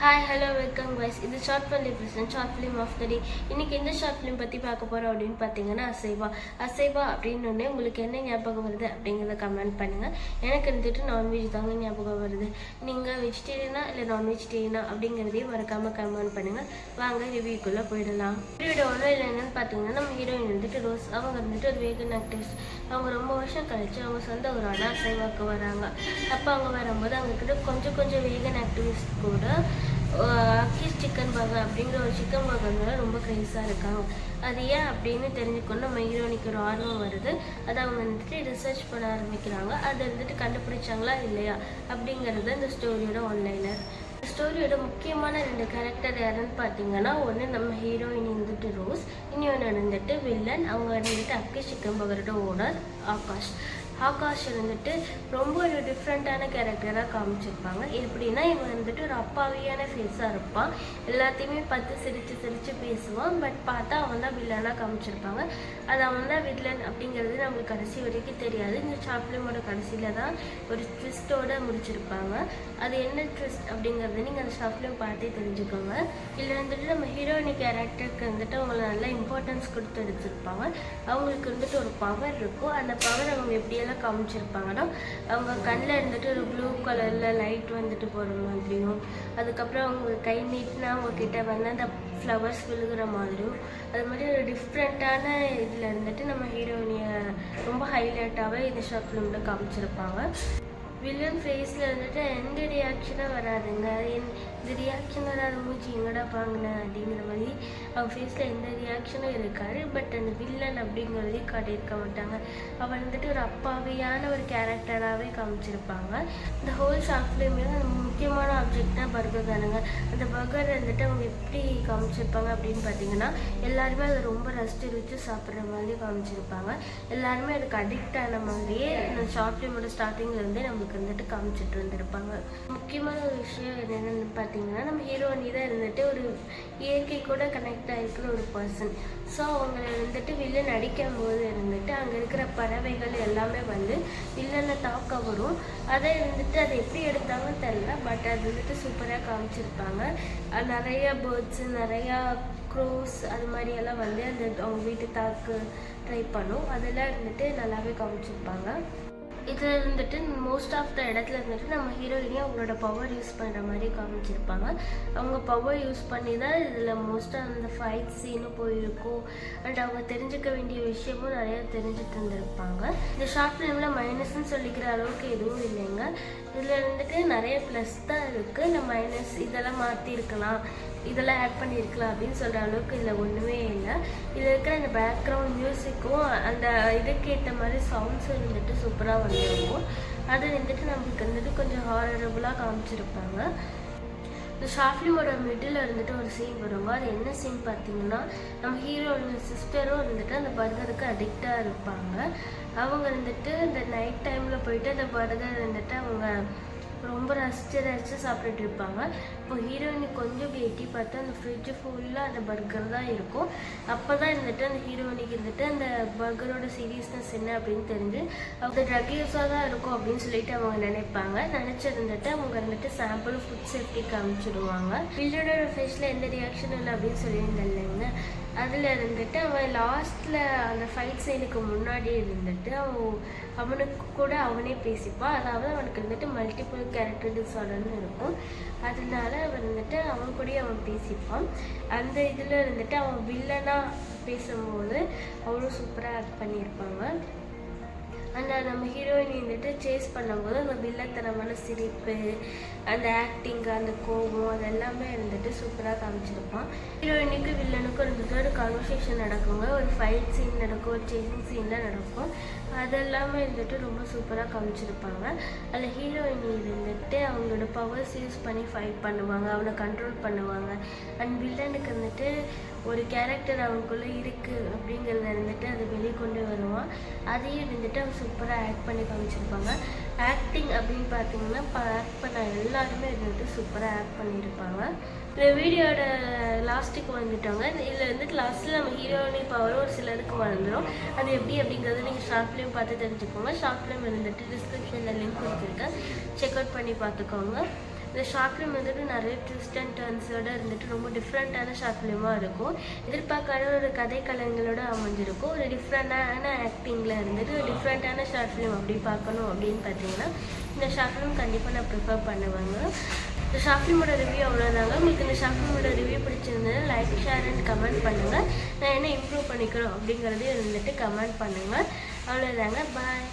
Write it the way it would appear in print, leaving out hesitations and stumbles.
Hi hello welcome guys. இது short film represent short film of the day. இன்றைக்கி எந்த short film பற்றி பார்க்க போகிறோம் அப்படின்னு பார்த்தீங்கன்னா அசைவா அப்படின்னு உங்களுக்கு என்ன ஞாபகம் வருது அப்படிங்கிறத கமெண்ட் பண்ணுங்கள். எனக்கு இருந்துட்டு நான்வெஜ் தாங்க ஞாபகம் வருது. நீங்கள் வெஜிடேரியனா இல்லை நான் வெஜிடேரியனா அப்படிங்கிறதையும் மறக்காமல் கமெண்ட் பண்ணுங்கள். வாங்க ரிவ்யூக்குள்ளே போயிடலாம். ரிவ்யூட ஒன்றும் இல்லை என்னென்னு பார்த்தீங்கன்னா, நம்ம ஹீரோயின் வந்துட்டு ரோஸ். அவங்க வந்துட்டு ஒரு வேகன் ஆக்டிவிஸ்ட். அவங்க ரொம்ப வருஷம் கழிச்சு அவங்க சொந்த ஊரான அசைவாக்கு வராங்க. அப்போ அவங்க வரும்போது அவங்கக்கிட்ட கொஞ்சம் வேகன் ஆக்டிவிஸ்ட் கூட அக்கீஸ் சிக்கன் பர்கர் அப்படிங்கிற ஒரு சிக்கன் பர்கர்னால ரொம்ப க்ரேஸாக இருக்காங்க. அது ஏன் அப்படின்னு தெரிஞ்சுக்கணும் நம்ம ஹீரோனிக்கு ஒரு ஆர்வம் வருது. அதை அவங்க வந்துட்டு ரிசர்ச் பண்ண ஆரம்பிக்கிறாங்க. அதை வந்துட்டு கண்டுபிடிச்சாங்களா இல்லையா அப்படிங்கிறது இந்த ஸ்டோரியோட ஒன்லைனர். ஸ்டோரியோட முக்கியமான 2 கேரக்டர் யாருன்னு பார்த்தீங்கன்னா, ஒன்று நம்ம ஹீரோயின் வந்துட்டு ரோஸ், இன்னொன்று வந்துட்டு வில்லன். அவங்க வந்துட்டு அக்கீஸ் சிக்கன் பர்கரோட ஓனர் ஆகாஷ் வந்துட்டு ரொம்ப ஒரு டிஃப்ரெண்ட்டான கேரக்டராக காமிச்சிருப்பாங்க. எப்படின்னா, இவன் வந்துட்டு ஒரு அப்பாவியான ஃபேஸாக இருப்பான். எல்லாத்தையுமே பார்த்து சிரித்து பேசுவான். பட் பார்த்தா அவன் தான் வில்லனாக காமிச்சிருப்பாங்க. அது அவன் தான் வில்லன் அப்படிங்கிறது நம்மளுக்கு கடைசி வரைக்கும் தெரியாது. இந்த ஷார்ட் ஃபிலிமோட கடைசியில் தான் ஒரு ட்விஸ்ட்டோடு முடிச்சிருப்பாங்க. அது என்ன ட்விஸ்ட் அப்படிங்கிறது நீங்கள் அந்த ஷார்ட் ஃபிலிம் பார்த்தே தெரிஞ்சுக்கோங்க. இதில் வந்துட்டு நம்ம ஹீரோயினி கேரக்டருக்கு வந்துட்டு அவங்கள நல்லா இம்பார்ட்டன்ஸ் கொடுத்து எடுத்துருப்பாங்க. அவங்களுக்கு வந்துட்டு ஒரு பவர் இருக்கும். அந்த பவர் அவங்க எப்படி காமிச்சிருப்பாங்கன்னா, அவங்க கண்ணில் இருந்துட்டு ஒரு ப்ளூ கலரில் லைட் வந்துட்டு போகிற மாதிரியும், அதுக்கப்புறம் அவங்க கை நீட்டினா அவங்க கிட்ட வந்து அந்த ஃப்ளவர்ஸ் விழுகிற மாதிரியும், அது மாதிரி ஒரு டிஃப்ரெண்ட்டான இதில் இருந்துட்டு நம்ம ஹீரோயினியை ரொம்ப ஹைலைட்டாகவே இந்த ஷார்ட் ஃபிலிமில் காமிச்சிருப்பாங்க. வில்லன் ஃபேஸில் வந்துட்டு எந்த ரியாக்ஷனாக வராதுங்க. இந்த ரியாக்ஷன் வராது, மூச்சு எங்கடா பாங்கினேன் அப்படிங்கிற மாதிரி அவன் ஃபேஸில் எந்த ரியாக்ஷனும் இருக்காது. பட் அந்த வில்லன் அப்படிங்கிறதையும் காட்டியிருக்க மாட்டாங்க. அவன் வந்துட்டு ஒரு அப்பாவியான ஒரு கேரக்டராகவே காமிச்சிருப்பாங்க. இந்த ஹோல் ஷார்ட் ஃபிலிமே அந்த முக்கியமான ஆப்ஜெக்ட்னா பர்கர் தானுங்க. அந்த பர்கர் வந்துட்டு அவங்க எப்படி காமிச்சிருப்பாங்க அப்படின்னு பார்த்தீங்கன்னா, எல்லாருமே அதை ரொம்ப ரசித்து சாப்பிட்ற மாதிரி காமிச்சிருப்பாங்க. எல்லாருமே அதுக்கு அடிக்ட் ஆன மாதிரியே இந்த ஷார்ட் ஃபிலிமோட ஸ்டார்டிங்லேருந்தே நம்மளுக்கு வந்துட்டு காமிச்சிட்டு வந்துருப்பாங்க. முக்கியமான ஒரு விஷயம் என்னென்னு பார்த்தீங்கன்னா, நம்ம ஹீரோயினி தான் இருந்துட்டு ஒரு இயற்கை கூட கனெக்ட் ஆகிருக்கிற ஒரு பர்சன். ஸோ அவங்க வந்துட்டு வில்லன் அடிக்கும் போது இருந்துட்டு அங்கே இருக்கிற பறவைகள் எல்லாமே வந்து வில்லனை தாக்க வரும். அதை இருந்துட்டு அதை எப்படி எடுத்தாங்கன்னு தெரியல. பட் அது வந்துட்டு சூப்பராக காமிச்சிருப்பாங்க. நிறையா பேர்ட்ஸு, நிறையா க்ரோஸ், அது மாதிரியெல்லாம் வந்து அந்த அவங்க வீட்டு தாக்கு ட்ரை பண்ணும். அதெல்லாம் இருந்துட்டு நல்லாவே காமிச்சிருப்பாங்க. இதில் இருந்துட்டு மோஸ்ட் ஆஃப் த இடத்துல இருந்துட்டு நம்ம ஹீரோயினே அவங்களோட பவர் யூஸ் பண்ணுற மாதிரி காமிச்சிருப்பாங்க. அவங்க பவர் யூஸ் பண்ணி தான் இதில் மோஸ்ட்டாக அந்த ஃபைட் சீனும் போயிருக்கும். அண்ட் அவங்க தெரிஞ்சுக்க வேண்டிய விஷயமும் நிறையா தெரிஞ்சுட்டு இருந்திருப்பாங்க. இந்த ஷார்ட் ஃபிலிமில் மைனஸ்ன்னு சொல்லிக்கிற அளவுக்கு எதுவும் இல்லைங்க. இதில் இருந்துட்டு நிறைய ப்ளஸ் தான் இருக்குது. இந்த மைனஸ் இதெல்லாம் மாற்றிருக்கலாம், இதெல்லாம் ஆட் பண்ணியிருக்கலாம் அப்படின்னு சொல்கிற அளவுக்கு இதில் ஒன்றுமே இல்லை. இதில் இருக்கிற அந்த பேக்ரவுண்ட் மியூசிக்கும் அந்த இதுக்கேற்ற மாதிரி சவுண்ட்ஸும் இருந்துட்டு சூப்பராக வந்துருக்கும். அது வந்துட்டு நம்மளுக்கு வந்துட்டு கொஞ்சம் ஹாரரபுளாக காமிச்சிருப்பாங்க. இந்த ஷார்ட் ஃபிலிமோட மிடில் இருந்துட்டு ஒரு சீன் வருவாங்க. அது என்ன சீன் பார்த்தீங்கன்னா, நம்ம ஹீரோட சிஸ்டரும் இருந்துட்டு அந்த பர்கருக்கு அடிக்டாக இருப்பாங்க. அவங்க இருந்துட்டு இந்த நைட் டைமில் போயிட்டு அந்த பர்கர் இருந்துட்டு அவங்க ரொம்ப ரசித்து சாப்பிட்டுட்டு இருப்பாங்க. இப்போ ஹீரோயினி கொஞ்சம் எட்டி பார்த்தா அந்த ஃப்ரிட்ஜு ஃபுல்லாக அந்த பர்கர் தான் இருக்கும். அப்போ தான் இருந்துட்டு அந்த ஹீரோயினிக்கு இருந்துட்டு அந்த பர்கரோட சீரியஸ்னஸ் என்ன அப்படின்னு தெரிஞ்சு அவங்க ட்ரக் யூஸாக தான் இருக்கும் அப்படின்னு சொல்லிட்டு அவங்க நினச்சிருந்துட்டு அவங்க இருந்துட்டு சாம்பிள் ஃபுட் சேஃப்டி காமிச்சிடுவாங்க. வில்லனோட ஃபேஸில் எந்த ரியாக்ஷனும் இல்லை அப்படின்னு சொல்லியிருந்தேன் இல்லைங்க. அதில் இருந்துட்டு அவன் லாஸ்ட்டில் அந்த ஃபைட் சீனுக்கு முன்னாடி இருந்துட்டு அவனுக்கு கூட அவனே பேசிப்பான். அதாவது அவனுக்கு வந்துட்டு மல்டிபிள் கேரக்டர் டிஸார்டர்னு இருக்கும். அதனால அவன் வந்துட்டு அவன் கூடயே அவன் பேசிப்பான். அந்த இதில் இருந்துட்டு அவன் வில்லனாக பேசும்போது அவ்வளோ சூப்பராக ஆக்ட் பண்ணியிருப்பாங்க. அந்த நம்ம ஹீரோயின் வந்துட்டு சேஸ் பண்ணும்போது அந்த வில்லத்தனமான சிரிப்பு, அந்த ஆக்டிங், அந்த கோபம், அது எல்லாமே இருந்துட்டு சூப்பராக காமிச்சிருப்பான். ஹீரோயினுக்கு வில்லனுக்கும் இருந்துட்டு ஒரு கான்வர்சேஷன் நடக்குங்க. ஒரு ஃபைட் சீன் நடக்கும், ஒரு சேசிங் சீன்லாம் நடக்கும். அதெல்லாமே இருந்துட்டு ரொம்ப சூப்பராக காமிச்சிருப்பாங்க. அதில் ஹீரோயின் இருந்துட்டு அவங்களோட பவர்ஸ் யூஸ் பண்ணி ஃபைட் பண்ணுவாங்க, அவனை கண்ட்ரோல் பண்ணுவாங்க. அண்ட் வில்லனுக்கு வந்துட்டு ஒரு கேரக்டர் அவங்களுக்குள்ளே இருக்குது அப்படிங்கிறத இருந்துட்டு அதை வெளிக்கொண்டு வருவான். அதையும் இருந்துட்டு அவங்க சூப்பராக ஆக்ட் பண்ணி காமிச்சிருப்பாங்க. ஆக்டிங் அப்படின்னு பார்த்தீங்கன்னா ஆக்ட் பண்ண எல்லாருமே இருந்துட்டு சூப்பராக ஆக்ட் பண்ணியிருப்பாங்க. இந்த வீடியோட லாஸ்ட்டுக்கு வந்துட்டாங்க. இதில் வந்துட்டு லாஸ்ட்டில் நம்ம ஹீரோயினி பவர் ஒரு சிலருக்கு வந்துடும். அது எப்படி அப்படிங்கிறது நீங்கள் ஷார்ட் ஃபிலிம் பார்த்து தெரிஞ்சுக்கோங்க. ஷார்ட் ஃபிலிம் இருந்துட்டு டிஸ்கிரிப்ஷனில் லிங்க் கொடுத்துருக்கேன், செக் அவுட் பண்ணி பார்த்துக்கோங்க. இந்த ஷார்ட் ஃபிலிம் வந்துட்டு நிறைய ட்விஸ்ட் அண்ட் டர்ன்ஸோடு இருந்துட்டு ரொம்ப டிஃப்ரெண்ட்டான ஷார்ட் ஃபிலிமாக இருக்கும். எதிர்பார்க்காத ஒரு கதை கலங்களோட அமைஞ்சிருக்கும். ஒரு டிஃப்ரெண்ட்டான ஆக்டிங்கில் இருந்துட்டு ஒரு டிஃப்ரெண்ட்டான ஷார்ட் ஃபிலிம் அப்படி பார்க்கணும் அப்படின்னு பார்த்தீங்கன்னா இந்த ஷார்ட் ஃபிலிம் கண்டிப்பாக நான் ப்ரிஃபர் பண்ணுவேங்க. இந்த ஷார்ட் ஃபிலிமோட ரிவ்யூ அவ்வளோதாங்க. உங்களுக்கு இந்த ஷார்ட் ஃபிலிமோட ரிவ்யூ பிடிச்சிருந்தது லைக், ஷேர் அண்ட் கமெண்ட் பண்ணுங்கள். நான் என்ன இம்ப்ரூவ் பண்ணிக்கிறோம் அப்படிங்கிறதையும் வந்துட்டு கமெண்ட் பண்ணுங்கள். அவ்வளோதாங்க. பாய்.